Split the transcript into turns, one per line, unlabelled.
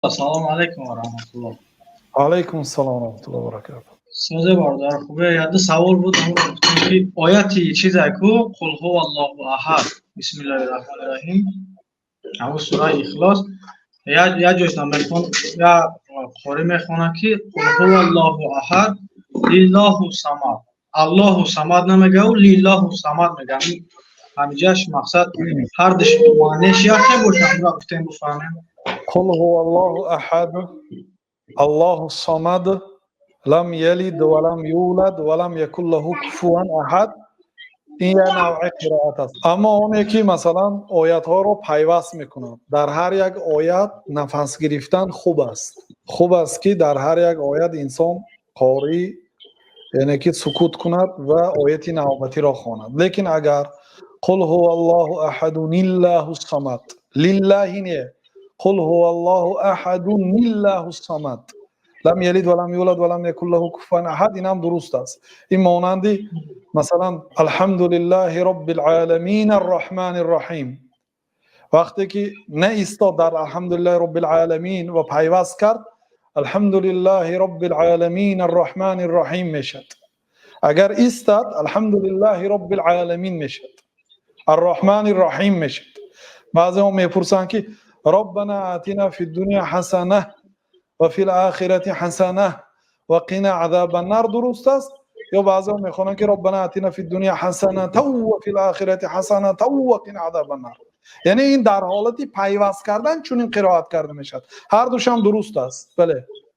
السلام علیکم و رحمت الله.
علیکم السلام و رحمت الله و برکاته.
سازه باردار خوبه. یاد سوال بود همون گفتم که آیاتی چیزی کو قل هو الله احد بسم الله الرحمن الرحیم همون سوره اخلاص یا جوش نمیخوان یا خوری میخوانه که قل هو الله احد لله الصمد الله صمد نمیگه و لله الصمد میگه. همینجاش مقصد هر دش معنیش یکی باشه همون گفتیم بفهمیم.
قل هو الله احد الله الصمد لم یلد ولم یولد ولم یکن له کفوا احد. این یه نوع قرائت است. اما اون یکی مثلا آیات ها رو پیوست میکنند. در هر یک آیت نفس گرفتن خوب است. خوب است که در هر یک آیت انسان قاری یعنی که سکوت کند و آیت نوبتی را خواند. لیکن اگر قل هو الله احد لله الصمد لله نه قل هو الله احد لله الصمد لم یلد ولم یولد ولم یکن له کفوا احد، این هم درست است. این مانندی مثلا الحمد لله رب العالمین الرحمن الرحیم، وقتی که نه ایستاد در الحمد لله رب العالمین و پیوست کرد الحمد لله رب العالمین الرحمن الرحیم میشد. اگر ایستاد الحمد لله رب العالمین میشد، الرحمن الرحیم میشد. بعضی هم میپرسن که ربنا آتنا فی الدنیا حسنه و فی الاخره حسنه و قنا عذاب النار، درست است؟ یا بعضی هم میخوانن که ربنا آتنا فی الدنیا حسنه و فی الاخره حسنه و قنا عذاب النار. یعنی این در حالتی پیوست کردن چون این قرائت کرده میشد. هر دوش هم درست است. بله.